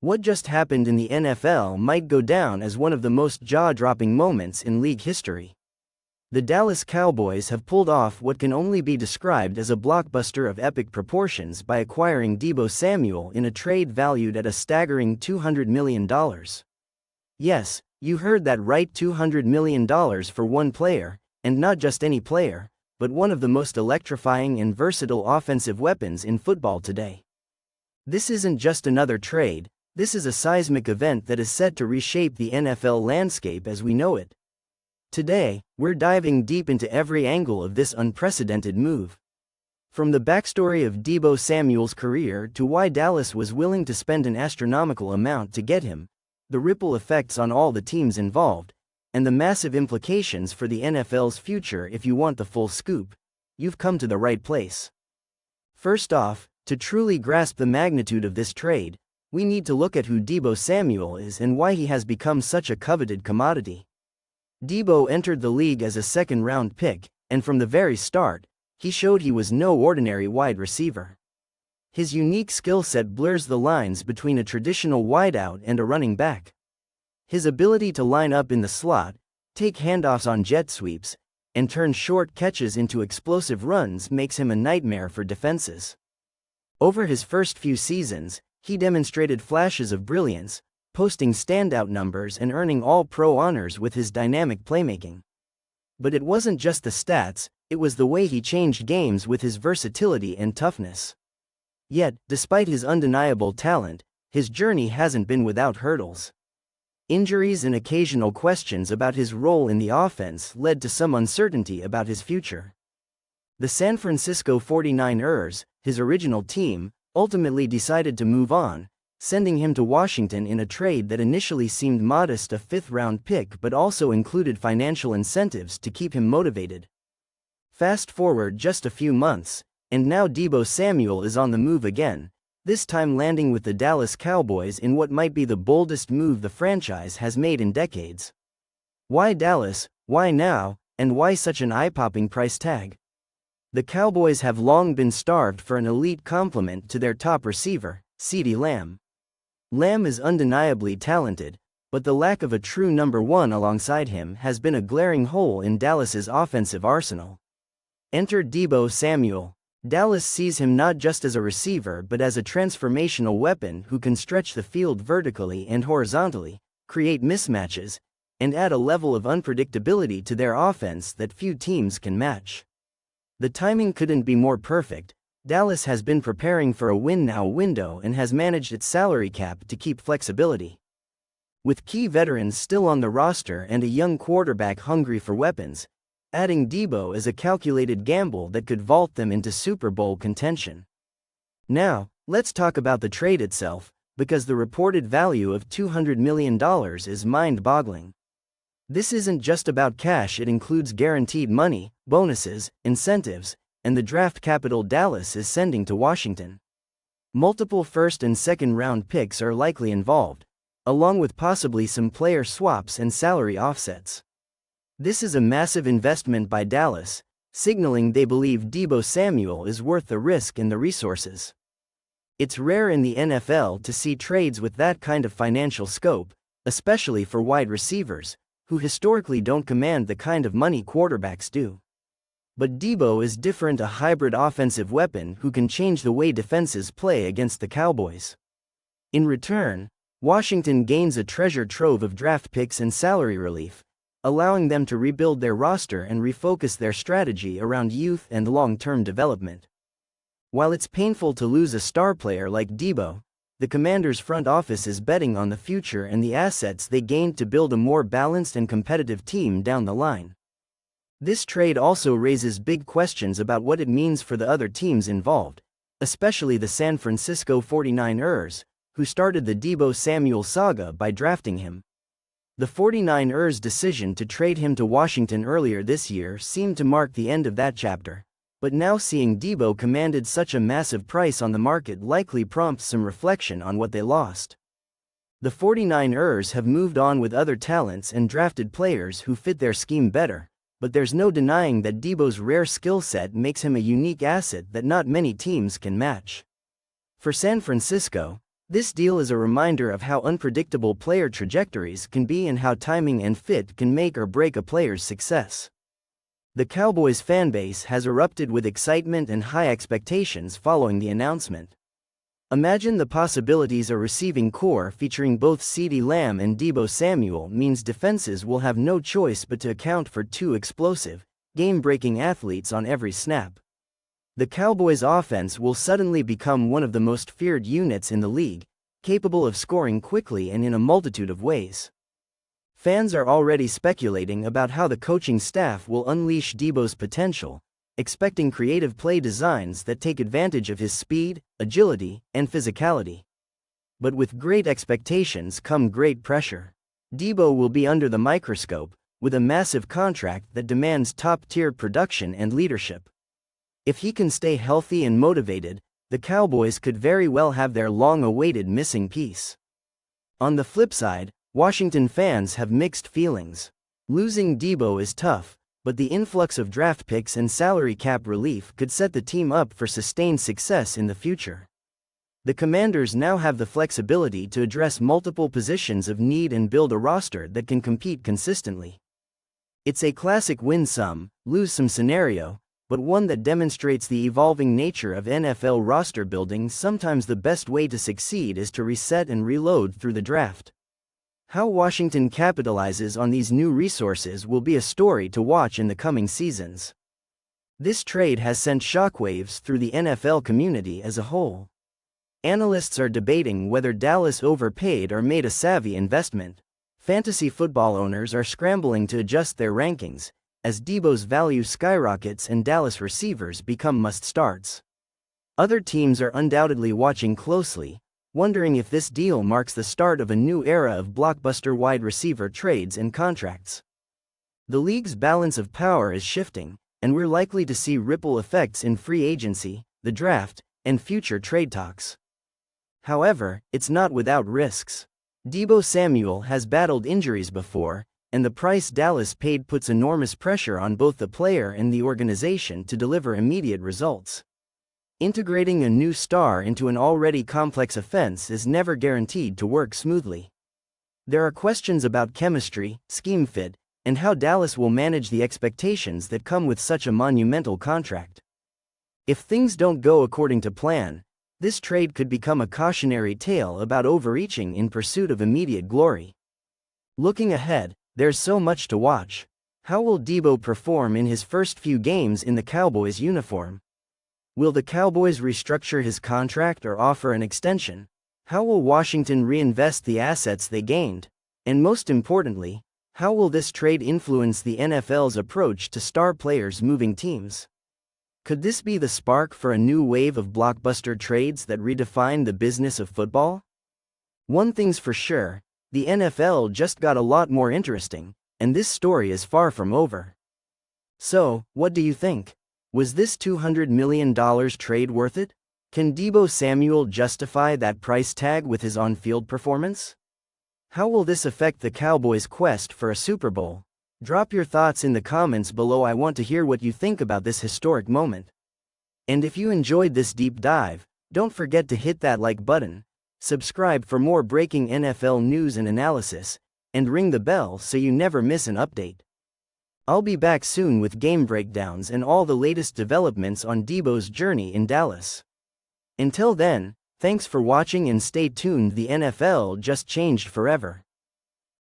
What just happened in the NFL might go down as one of the most jaw-dropping moments in league history. The Dallas Cowboys have pulled off what can only be described as a blockbuster of epic proportions by acquiring Deebo Samuel in a trade valued at a staggering $200 million. Yes, you heard that right, $200 million for one player, and not just any player, but one of the most electrifying and versatile offensive weapons in football today. This isn't just another trade, this is a seismic event that is set to reshape the NFL landscape as we know it. Today, we're diving deep into every angle of this unprecedented move. From the backstory of Deebo Samuel's career to why Dallas was willing to spend an astronomical amount to get him, the ripple effects on all the teams involved, and the massive implications for the NFL's future. If you want the full scoop, you've come to the right place. First off, to truly grasp the magnitude of this trade, we need to look at who Deebo Samuel is and why he has become such a coveted commodity. Deebo entered the league as a second-round pick, and from the very start, he showed he was no ordinary wide receiver. His unique skill set blurs the lines between a traditional wideout and a running back. His ability to line up in the slot, take handoffs on jet sweeps, and turn short catches into explosive runs makes him a nightmare for defenses. Over his first few seasons, he demonstrated flashes of brilliance, posting standout numbers and earning All-Pro honors with his dynamic playmaking. But it wasn't just the stats, it was the way he changed games with his versatility and toughness. Yet, despite his undeniable talent, his journey hasn't been without hurdles. Injuries and occasional questions about his role in the offense led to some uncertainty about his future. The San Francisco 49ers, his original team, ultimately decided to move on, sending him to Washington in a trade that initially seemed modest, a fifth-round pick, but also included financial incentives to keep him motivated. Fast forward just a few months, and now Deebo Samuel is on the move again, this time landing with the Dallas Cowboys in what might be the boldest move the franchise has made in decades. Why Dallas, why now, and why such an eye-popping price tag? The Cowboys have long been starved for an elite complement to their top receiver, CeeDee Lamb. Lamb is undeniably talented, but the lack of a true number one alongside him has been a glaring hole in Dallas's offensive arsenal. Enter Deebo Samuel. Dallas sees him not just as a receiver but as a transformational weapon who can stretch the field vertically and horizontally, create mismatches, and add a level of unpredictability to their offense that few teams can match. The timing couldn't be more perfect. Dallas has been preparing for a win-now window and has managed its salary cap to keep flexibility. With key veterans still on the roster and a young quarterback hungry for weapons, adding Deebo is a calculated gamble that could vault them into Super Bowl contention. Now, let's talk about the trade itself, because the reported value of $200 million is mind-boggling. This isn't just about cash, it includes guaranteed money, bonuses, incentives, and the draft capital Dallas is sending to Washington. Multiple first and second round picks are likely involved, along with possibly some player swaps and salary offsets. This is a massive investment by Dallas, signaling they believe Deebo Samuel is worth the risk and the resources. It's rare in the NFL to see trades with that kind of financial scope, especially for wide receivers, who historically don't command the kind of money quarterbacks do. But Deebo is different, a hybrid offensive weapon who can change the way defenses play against the Cowboys. In return, Washington gains a treasure trove of draft picks and salary relief, allowing them to rebuild their roster and refocus their strategy around youth and long-term development. While it's painful to lose a star player like Deebo, the Commanders' front office is betting on the future and the assets they gained to build a more balanced and competitive team down the line. This trade also raises big questions about what it means for the other teams involved, especially the San Francisco 49ers, who started the Deebo Samuel saga by drafting him. The 49ers' decision to trade him to Washington earlier this year seemed to mark the end of that chapter, but now seeing Deebo commanded such a massive price on the market likely prompts some reflection on what they lost. The 49ers have moved on with other talents and drafted players who fit their scheme better, but there's no denying that Deebo's rare skill set makes him a unique asset that not many teams can match. For San Francisco, This deal is a reminder of how unpredictable player trajectories can be and how timing and fit can make or break a player's success. The Cowboys fanbase has erupted with excitement and high expectations following the announcement. Imagine the possibilities a receiving core featuring both CeeDee Lamb and Deebo Samuel means defenses will have no choice but to account for two explosive, game-breaking athletes on every snap. The Cowboys' offense will suddenly become one of the most feared units in the league, capable of scoring quickly and in a multitude of ways. Fans are already speculating about how the coaching staff will unleash Deebo's potential, expecting creative play designs that take advantage of his speed, agility, and physicality. But with great expectations come great pressure. Deebo will be under the microscope, with a massive contract that demands top-tier production and leadership. If he can stay healthy and motivated, the Cowboys could very well have their long-awaited missing piece. On the flip side, Washington fans have mixed feelings. Losing Deebo is tough, but the influx of draft picks and salary cap relief could set the team up for sustained success in the future. The Commanders now have the flexibility to address multiple positions of need and build a roster that can compete consistently. It's a classic win-some, lose-some scenario, but one that demonstrates the evolving nature of NFL roster building. Sometimes the best way to succeed is to reset and reload through the draft. How Washington capitalizes on these new resources will be a story to watch in the coming seasons. This trade has sent shockwaves through the NFL community as a whole. Analysts are debating whether Dallas overpaid or made a savvy investment. Fantasy football owners are scrambling to adjust their rankings, as Deebo's value skyrockets and Dallas receivers become must-starts. Other teams are undoubtedly watching closely, wondering if this deal marks the start of a new era of blockbuster wide receiver trades and contracts. The league's balance of power is shifting, and we're likely to see ripple effects in free agency, the draft, and future trade talks. However, it's not without risks. Deebo Samuel has battled injuries before, and the price Dallas paid puts enormous pressure on both the player and the organization to deliver immediate results. Integrating a new star into an already complex offense is never guaranteed to work smoothly. There are questions about chemistry, scheme fit, and how Dallas will manage the expectations that come with such a monumental contract. If things don't go according to plan, this trade could become a cautionary tale about overreaching in pursuit of immediate glory. Looking ahead, there's so much to watch. How will Deebo perform in his first few games in the Cowboys uniform? Will the Cowboys restructure his contract or offer an extension? How will Washington reinvest the assets they gained? And most importantly, how will this trade influence the NFL's approach to star players moving teams? Could this be the spark for a new wave of blockbuster trades that redefine the business of football? One thing's for sure, the NFL just got a lot more interesting, and this story is far from over. So, what do you think? Was this $200 million trade worth it? Can Deebo Samuel justify that price tag with his on-field performance? How will this affect the Cowboys' quest for a Super Bowl? Drop your thoughts in the comments below. I want to hear what you think about this historic moment. And if you enjoyed this deep dive, don't forget to hit that like button, subscribe for more breaking NFL news and analysis, and ring the bell so you never miss an update. I'll be back soon with game breakdowns and all the latest developments on Deebo's journey in Dallas. Until then, thanks for watching and stay tuned. The NFL just changed forever.